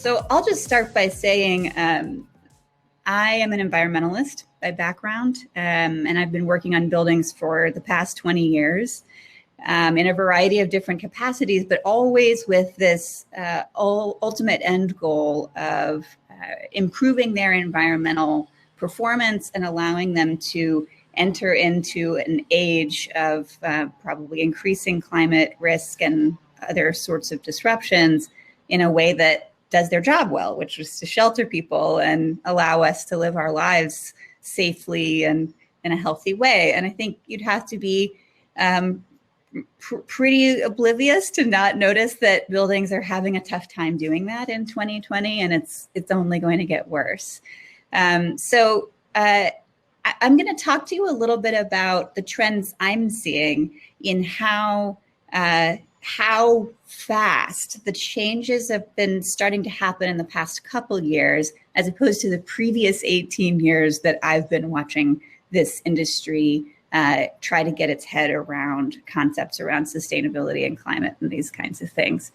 So I'll just start by saying I am an environmentalist by background, and I've been working on buildings for the past 20 years in a variety of different capacities, but always with this ultimate end goal of improving their environmental performance and allowing them to enter into an age of probably increasing climate risk and other sorts of disruptions in a way that does their job well, which is to shelter people and allow us to live our lives safely and in a healthy way. And I think you'd have to be pretty oblivious to not notice that buildings are having a tough time doing that in 2020, and it's only going to get worse. So I'm going to talk to you a little bit about the trends I'm seeing in how fast the changes have been starting to happen in the past couple years, as opposed to the previous 18 years that I've been watching this industry try to get its head around concepts around sustainability and climate and these kinds of things.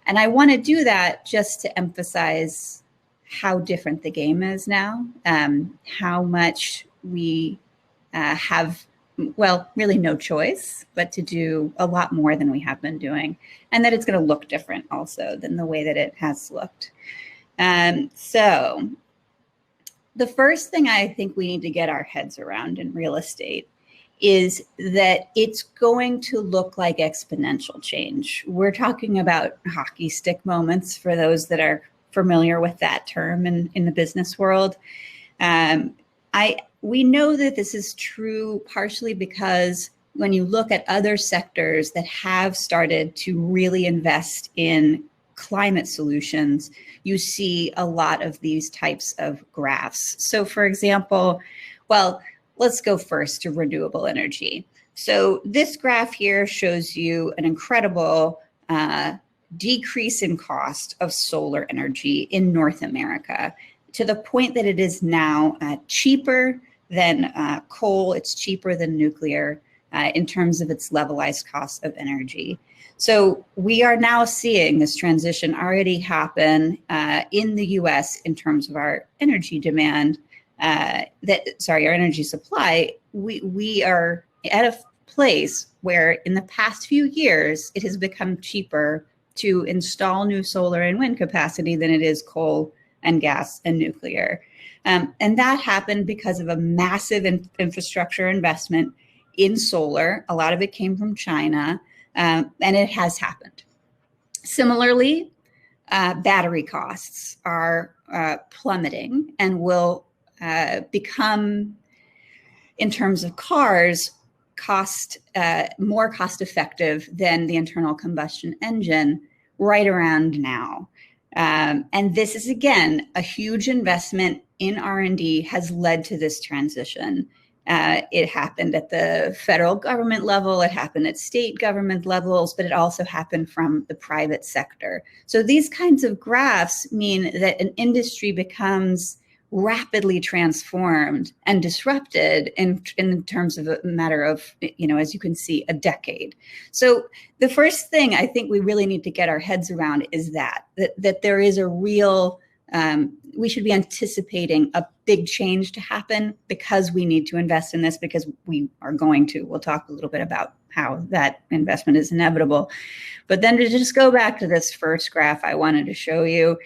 And I want to do that just to emphasize how different the game is now, how much we have, well, really no choice, but to do a lot more than we have been doing, and that it's going to look different also than the way that it has looked. So the first thing I think we need to get our heads around in real estate is that it's going to look like exponential change. We're talking about hockey stick moments for those that are familiar with that term in the business world. We know that this is true partially because when you look at other sectors that have started to really invest in climate solutions, you see a lot of these types of graphs. So for example, well, let's go first to renewable energy. So this graph here shows you an incredible decrease in cost of solar energy in North America, to the point that it is now cheaper than coal, it's cheaper than nuclear in terms of its levelized cost of energy. So we are now seeing this transition already happen in the US in terms of our energy demand, our energy supply. We are at a place where in the past few years, it has become cheaper to install new solar and wind capacity than it is coal and gas and nuclear. And that happened because of a massive infrastructure investment in solar. A lot of it came from China, and it has happened. Similarly, battery costs are plummeting and will become, in terms of cars, more cost effective than the internal combustion engine right around now. And this is, again, a huge investment in R&D has led to this transition. It happened at the federal government level, it happened at state government levels, but it also happened from the private sector. So these kinds of graphs mean that an industry becomes rapidly transformed and disrupted in terms of a matter of, as you can see, a decade. So the first thing I think we really need to get our heads around is that there is a real, we should be anticipating a big change to happen because we need to invest in this, because we are going to. We'll talk a little bit about how that investment is inevitable. But then to just go back to this first graph I wanted to show you,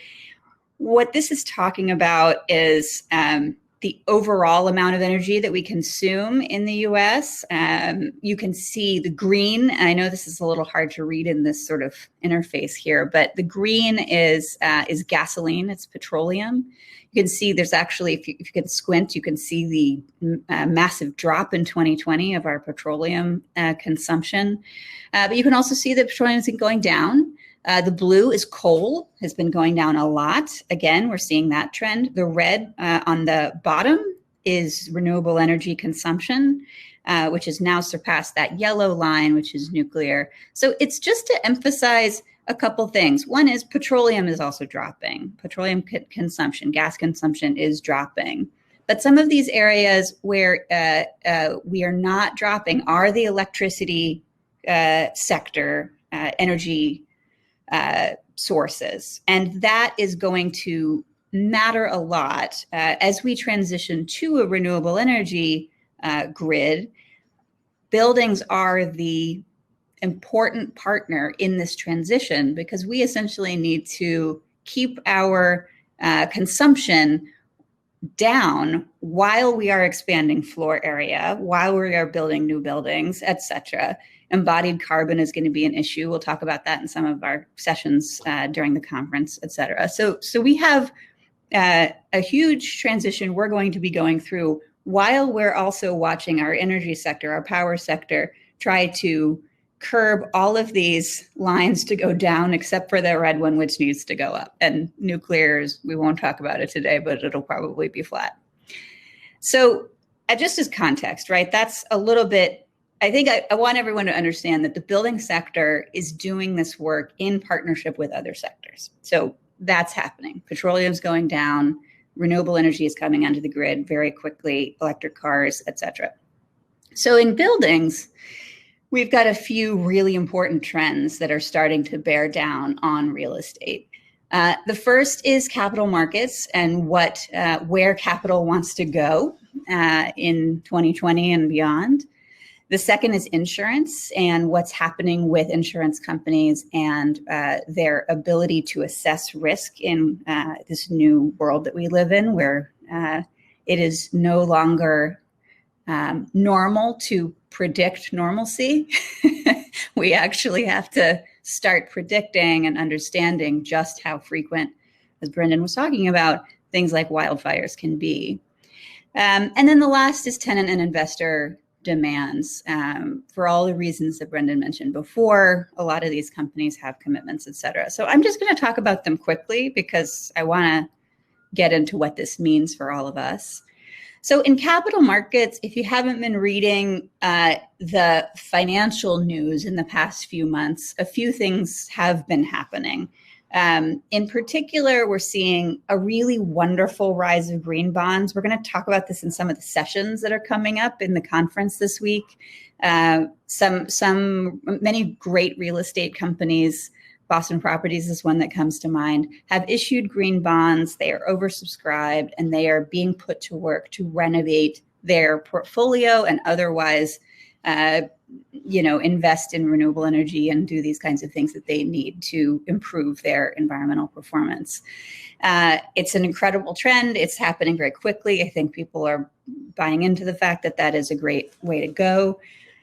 what this is talking about is the overall amount of energy that we consume in the US. You can see the green, and I know this is a little hard to read in this sort of interface here, but the green is gasoline, it's petroleum. You can see there's actually, if you can squint, you can see the massive drop in 2020 of our petroleum consumption. But you can also see that petroleum has been going down. The blue is coal, has been going down a lot. Again, we're seeing that trend. The red on the bottom is renewable energy consumption, which has now surpassed that yellow line, which is nuclear. So it's just to emphasize a couple things. One is petroleum is also dropping. Petroleum consumption, gas consumption is dropping. But some of these areas where we are not dropping are the electricity sector, energy sources. And that is going to matter a lot as we transition to a renewable energy grid. Buildings are the important partner in this transition because we essentially need to keep our consumption down while we are expanding floor area, while we are building new buildings, et cetera. Embodied carbon is going to be an issue. We'll talk about that in some of our sessions during the conference, et cetera. So we have a huge transition we're going to be going through while we're also watching our energy sector, our power sector, try to curb all of these lines to go down, except for the red one, which needs to go up. And nuclear, we won't talk about it today, but it'll probably be flat. So just as context, right, that's a little bit, I think I want everyone to understand that the building sector is doing this work in partnership with other sectors. So that's happening. Petroleum's going down, renewable energy is coming onto the grid very quickly, electric cars, et cetera. So in buildings, we've got a few really important trends that are starting to bear down on real estate. The first is capital markets and where capital wants to go in 2020 and beyond. The second is insurance and what's happening with insurance companies and their ability to assess risk in this new world that we live in, where it is no longer normal to predict normalcy. We actually have to start predicting and understanding just how frequent, as Brendan was talking about, things like wildfires can be. And then the last is tenant and investor demands. For all the reasons that Brendan mentioned before, a lot of these companies have commitments, et cetera. So I'm just going to talk about them quickly because I want to get into what this means for all of us. So in capital markets, if you haven't been reading the financial news in the past few months, a few things have been happening. In particular, we're seeing a really wonderful rise of green bonds. We're going to talk about this in some of the sessions that are coming up in the conference this week. Many great real estate companies, Boston Properties is one that comes to mind, have issued green bonds. They are oversubscribed and they are being put to work to renovate their portfolio and otherwise invest in renewable energy and do these kinds of things that they need to improve their environmental performance. It's an incredible trend. It's happening very quickly. I think people are buying into the fact that that is a great way to go.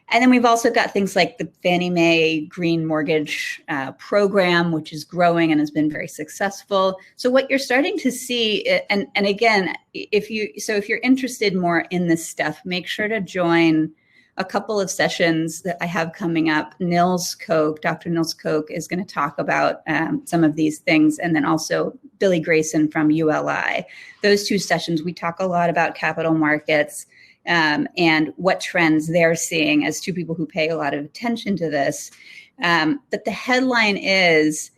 And then we've also got things like the Fannie Mae Green Mortgage Program, which is growing and has been very successful. So what you're starting to see, and again, if you're interested more in this stuff, make sure to join a couple of sessions that I have coming up. Dr. Nils Koch is going to talk about some of these things, and then also Billy Grayson from ULI. Those two sessions, we talk a lot about capital markets and what trends they're seeing as two people who pay a lot of attention to this. But the headline is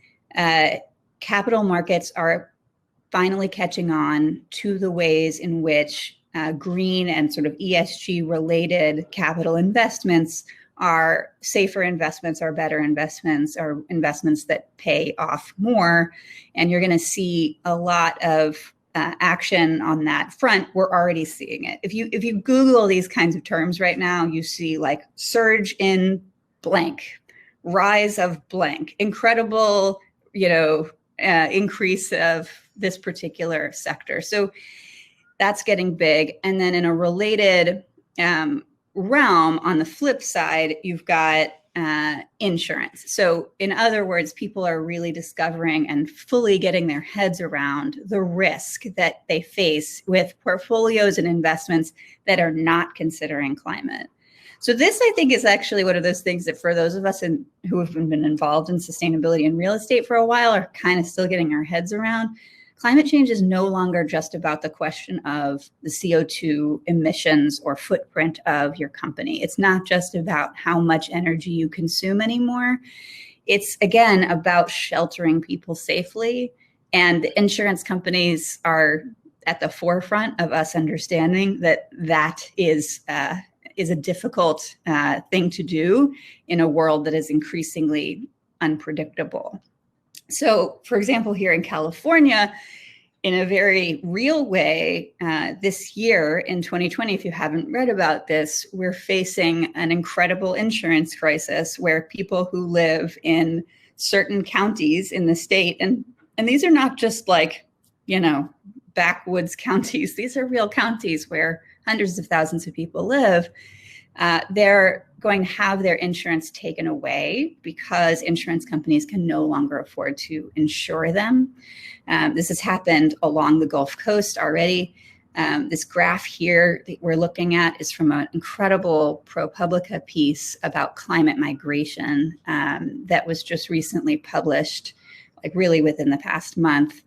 capital markets are finally catching on to the ways in which green and sort of ESG related capital investments are safer investments, are better investments, are investments that pay off more. And you're going to see a lot of action on that front. We're already seeing it. If you Google these kinds of terms right now, you see like surge in blank, rise of blank, incredible, increase of this particular sector. So that's getting big. And then in a related realm, on the flip side, you've got insurance. So in other words, people are really discovering and fully getting their heads around the risk that they face with portfolios and investments that are not considering climate. So this, I think, is actually one of those things that for those of us who have been involved in sustainability and real estate for a while are kind of still getting our heads around. Climate change is no longer just about the question of the CO2 emissions or footprint of your company. It's not just about how much energy you consume anymore. It's, again, about sheltering people safely. And the insurance companies are at the forefront of us understanding that that is a difficult thing to do in a world that is increasingly unpredictable. So, for example, here in California, in a very real way, this year in 2020, if you haven't read about this, we're facing an incredible insurance crisis where people who live in certain counties in the state, and these are not just like, backwoods counties, these are real counties where hundreds of thousands of people live, they're going to have their insurance taken away because insurance companies can no longer afford to insure them. This has happened along the Gulf Coast already. This graph here that we're looking at is from an incredible ProPublica piece about climate migration that was just recently published, like really within the past month.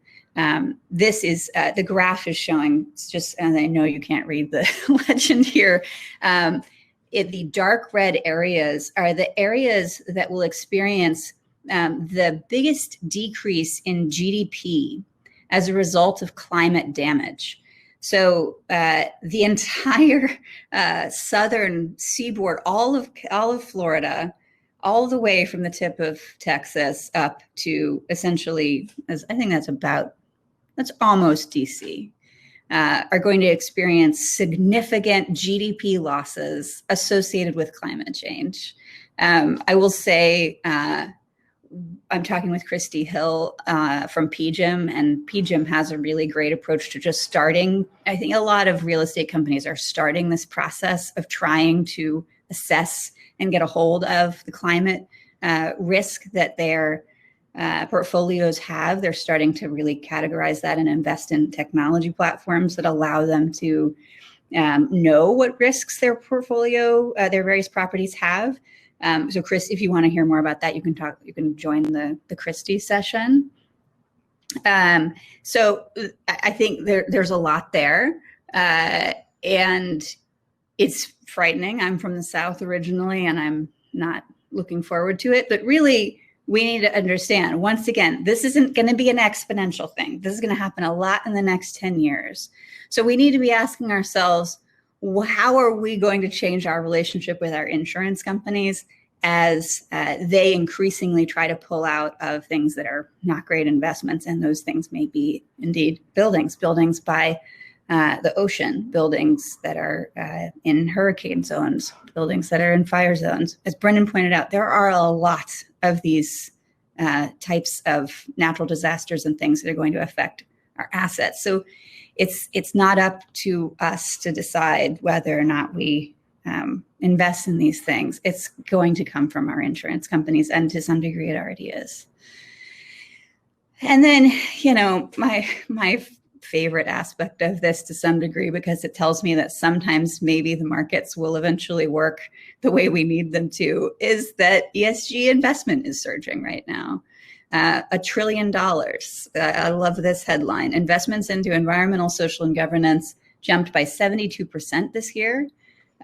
This is, the graph is showing, it's just, and I know you can't read the legend here, the dark red areas are the areas that will experience the biggest decrease in GDP as a result of climate damage. So the entire southern seaboard, all of Florida, all the way from the tip of Texas up to essentially, I think that's almost DC, are going to experience significant GDP losses associated with climate change. I will say, I'm talking with Christy Hill from PGIM, and PGIM has a really great approach to just starting. I think a lot of real estate companies are starting this process of trying to assess and get a hold of the climate risk that their portfolios have. They're starting to really categorize that and invest in technology platforms that allow them to know what risks their portfolio, their various properties have. So Chris, if you want to hear more about that, you can join the Christie session. So I think there's a lot there, and it's frightening. I'm from the South originally, and I'm not looking forward to it, but really, we need to understand, once again, this isn't going to be an exponential thing. This is going to happen a lot in the next 10 years. So we need to be asking ourselves, how are we going to change our relationship with our insurance companies as they increasingly try to pull out of things that are not great investments? And those things may be indeed buildings by the ocean, buildings that are in hurricane zones, buildings that are in fire zones. As Brendan pointed out, there are a lot of these types of natural disasters and things that are going to affect our assets. So it's not up to us to decide whether or not we invest in these things. It's going to come from our insurance companies, and to some degree it already is. And then, my favorite aspect of this to some degree, because it tells me that sometimes maybe the markets will eventually work the way we need them to, is that ESG investment is surging right now. $1 trillion. I love this headline. Investments into environmental, social, and governance jumped by 72% this year,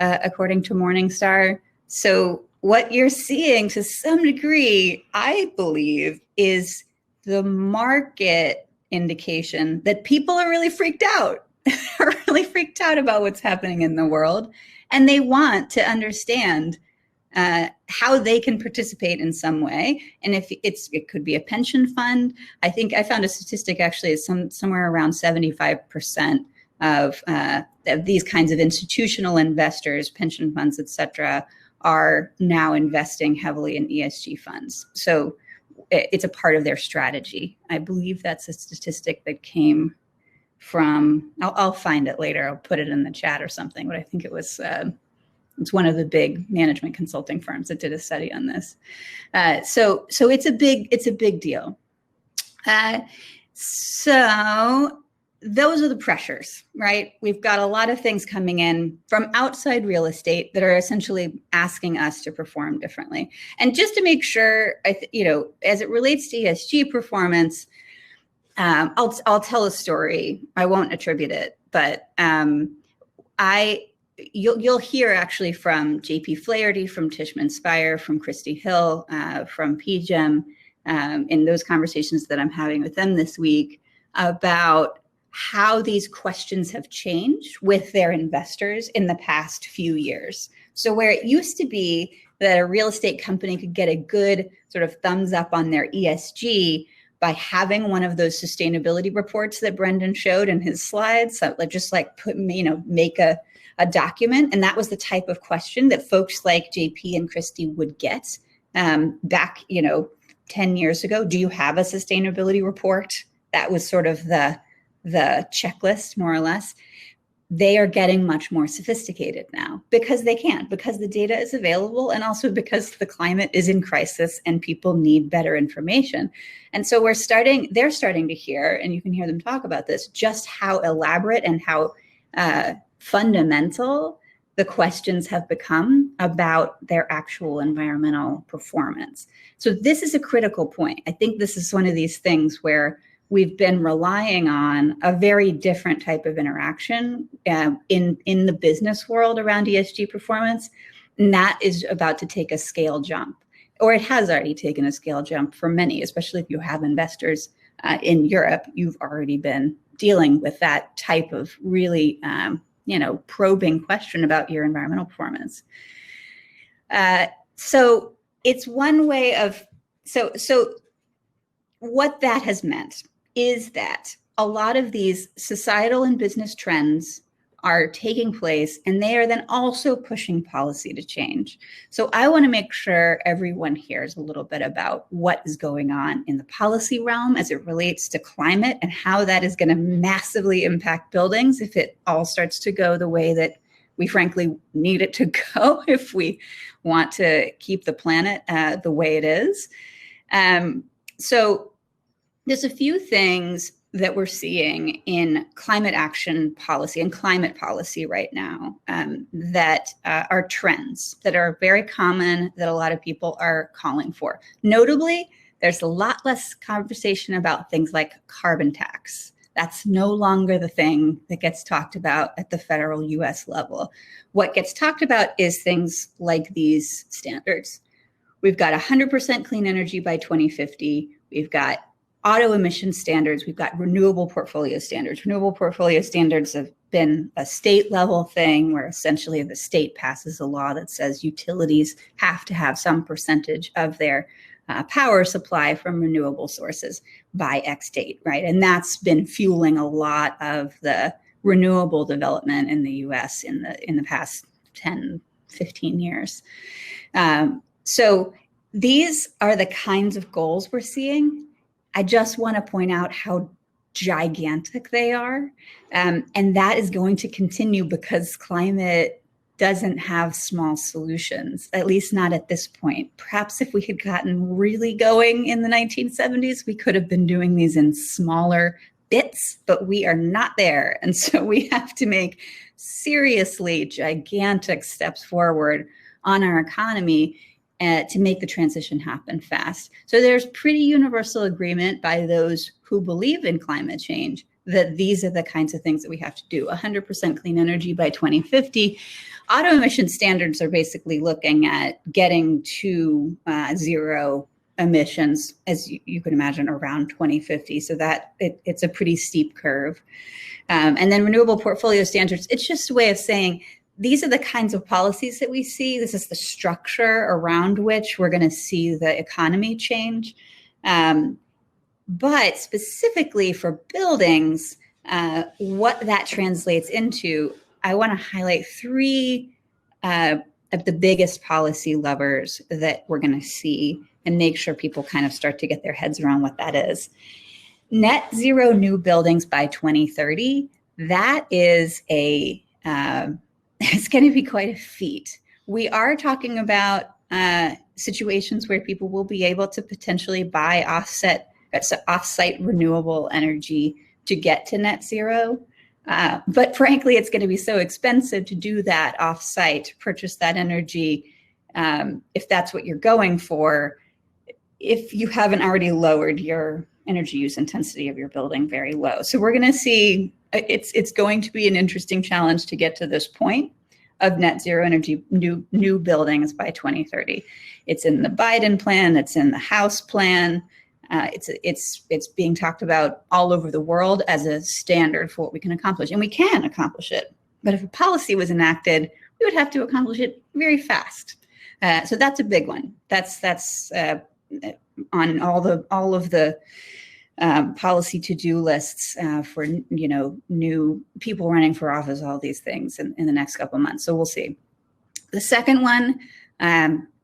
according to Morningstar. So what you're seeing to some degree, I believe, is the market indication that people are really freaked out, are really freaked out about what's happening in the world. And they want to understand how they can participate in some way. And if it could be a pension fund. I think I found a statistic actually is somewhere around 75% of these kinds of institutional investors, pension funds, et cetera, are now investing heavily in ESG funds. So it's a part of their strategy. I believe that's a statistic that came from, I'll find it later. I'll put it in the chat or something, but I think it was, it's one of the big management consulting firms that did a study on this. So it's a big deal. So those are the pressures, right? We've got a lot of things coming in from outside real estate that are essentially asking us to perform differently. And just to make sure, as it relates to ESG performance, I'll tell a story. I won't attribute it, but you'll hear actually from JP Flaherty, from Tishman Speyer, from Christy Hill, from PGIM, in those conversations that I'm having with them this week about how these questions have changed with their investors in the past few years. So where it used to be that a real estate company could get a good sort of thumbs up on their ESG by having one of those sustainability reports that Brendan showed in his slides. So just like make a document. And that was the type of question that folks like JP and Christy would get back, 10 years ago. Do you have a sustainability report? That was sort of the checklist, more or less. They are getting much more sophisticated now because they can, because the data is available, and also because the climate is in crisis and people need better information. And so they're starting to hear, and you can hear them talk about this, just how elaborate and how fundamental the questions have become about their actual environmental performance. So this is a critical point. I think this is one of these things where we've been relying on a very different type of interaction in the business world around ESG performance, and that is about to take a scale jump, or it has already taken a scale jump for many, especially if you have investors in Europe. You've already been dealing with that type of really probing question about your environmental performance. So it's one way of, so what that has meant is that a lot of these societal and business trends are taking place, and they are then also pushing policy to change. So I want to make sure everyone hears a little bit about what is going on in the policy realm as it relates to climate and how that is going to massively impact buildings if it all starts to go the way that we frankly need it to go if we want to keep the planet the way it is. So there's a few things that we're seeing in climate action policy and climate policy right now that are trends that are very common, that a lot of people are calling for. Notably, there's a lot less conversation about things like carbon tax. That's no longer the thing that gets talked about at the federal US level. What gets talked about is things like these standards. We've got 100% clean energy by 2050. We've got auto emission standards. We've got renewable portfolio standards. Renewable portfolio standards have been a state level thing where essentially the state passes a law that says utilities have to have some percentage of their power supply from renewable sources by X date, right? And that's been fueling a lot of the renewable development in the US in the past 10, 15 years. So these are the kinds of goals we're seeing. I just want to point out how gigantic they are. And that is going to continue because climate doesn't have small solutions, at least not at this point. Perhaps if we had gotten really going in the 1970s, we could have been doing these in smaller bits, but we are not there. And so we have to make seriously gigantic steps forward on our economy to make the transition happen fast. So there's pretty universal agreement by those who believe in climate change that these are the kinds of things that we have to do. 100% clean energy by 2050. Auto emission standards are basically looking at getting to zero emissions, as you can imagine, around 2050. So that it's a pretty steep curve. And then renewable portfolio standards, it's just a way of saying, these are the kinds of policies that we see. This is the structure around which we're going to see the economy change. But specifically for buildings, what that translates into, I want to highlight three of the biggest policy levers that we're going to see and make sure people kind of start to get their heads around what that is. Net zero new buildings by 2030, that is it's going to be quite a feat. We are talking about situations where people will be able to potentially buy off-site renewable energy to get to net zero. But frankly, it's going to be so expensive to do that off-site, to purchase that energy, if that's what you're going for, if you haven't already lowered your energy use intensity of your building very low. So we're going to see, it's going to be an interesting challenge to get to this point of net zero energy new buildings by 2030. It's in the Biden plan, it's in the House plan. It's being talked about all over the world as a standard for what we can accomplish, and we can accomplish it. But if a policy was enacted, we would have to accomplish it very fast. So that's a big one. That's on all of the policy to-do lists for, new people running for office, all these things in the next couple of months. So we'll see. The second one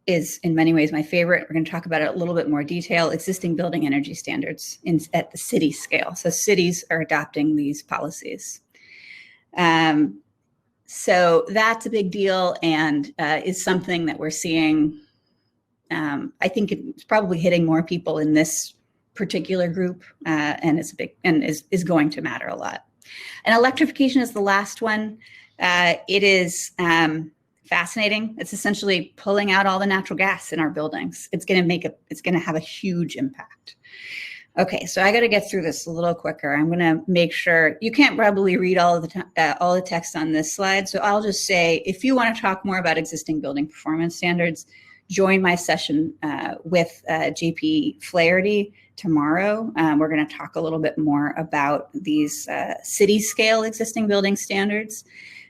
is in many ways my favorite. We're going to talk about it a little bit more detail. Existing building energy standards at the city scale. So cities are adopting these policies. So that's a big deal and is something that we're seeing. I think it's probably hitting more people in this particular group, and it's big and is going to matter a lot. And electrification is the last one. It is fascinating. It's essentially pulling out all the natural gas in our buildings. It's going to have a huge impact. Okay, so I got to get through this a little quicker. I'm going to make sure you can't probably read all of the text on this slide. So I'll just say, if you want to talk more about existing building performance standards, join my session with JP Flaherty tomorrow. We're going to talk a little bit more about these city scale existing building standards.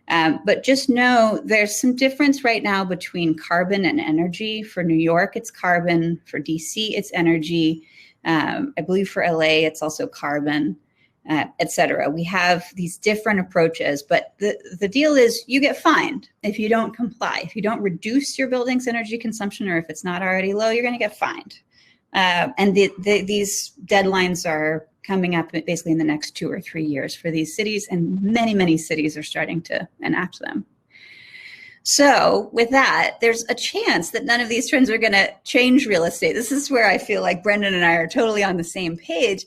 But just know there's some difference right now between carbon and energy. For New York, it's carbon. For DC, it's energy. I believe for LA, it's also carbon, et cetera. We have these different approaches, but the deal is you get fined if you don't comply. If you don't reduce your building's energy consumption, or if it's not already low, you're going to get fined. And these deadlines are coming up basically in the next 2 or 3 years for these cities, and many, many cities are starting to enact them. So with that, there's a chance that none of these trends are going to change real estate. This is where I feel like Brendan and I are totally on the same page.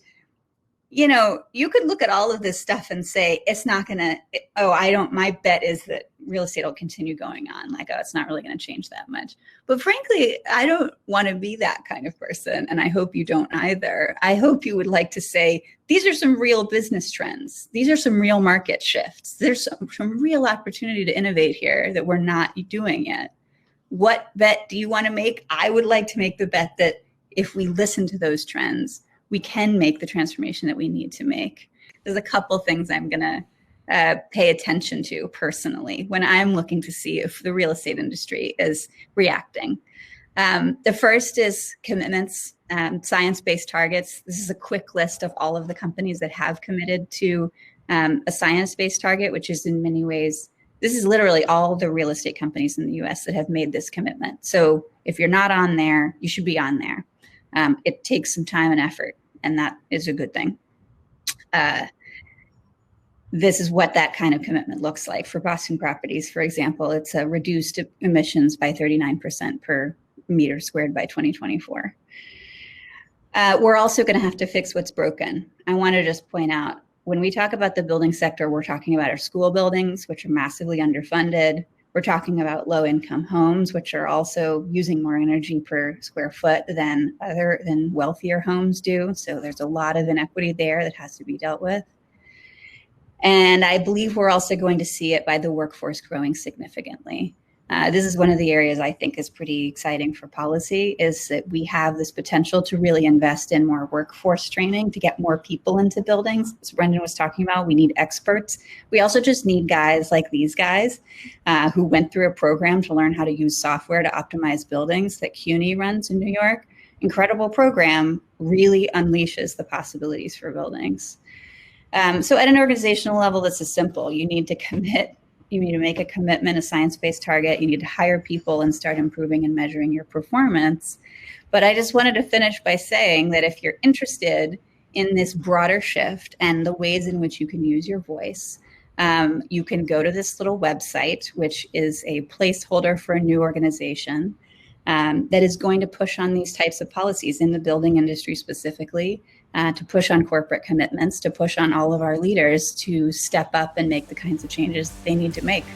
You could look at all of this stuff and say, it's not going to, my bet is that real estate will continue going on. Like, it's not really going to change that much. But frankly, I don't want to be that kind of person. And I hope you don't either. I hope you would like to say, these are some real business trends. These are some real market shifts. There's some real opportunity to innovate here that we're not doing yet. What bet do you want to make? I would like to make the bet that if we listen to those trends, we can make the transformation that we need to make. There's a couple things I'm going to pay attention to personally when I'm looking to see if the real estate industry is reacting. The first is commitments, science-based targets. This is a quick list of all of the companies that have committed to a science-based target, which is in many ways, this is literally all the real estate companies in the US that have made this commitment. So if you're not on there, you should be on there. It takes some time and effort, and that is a good thing. This is what that kind of commitment looks like. For Boston Properties, for example, it's a reduced emissions by 39% per meter squared by 2024. We're also going to have to fix what's broken. I want to just point out, when we talk about the building sector, we're talking about our school buildings, which are massively underfunded. We're talking about low-income homes, which are also using more energy per square foot than wealthier homes do. So there's a lot of inequity there that has to be dealt with. And I believe we're also going to see it by the workforce growing significantly. This is one of the areas I think is pretty exciting for policy, is that we have this potential to really invest in more workforce training to get more people into buildings. As Brendan was talking about, we need experts. We also just need guys like these guys who went through a program to learn how to use software to optimize buildings that CUNY runs in New York. Incredible program, really unleashes the possibilities for buildings. So at an organizational level, this is simple. You need to commit. You need to make a commitment, a science-based target. You need to hire people and start improving and measuring your performance. But I just wanted to finish by saying that if you're interested in this broader shift and the ways in which you can use your voice, you can go to this little website, which is a placeholder for a new organization that is going to push on these types of policies in the building industry specifically, to push on corporate commitments, to push on all of our leaders to step up and make the kinds of changes they need to make.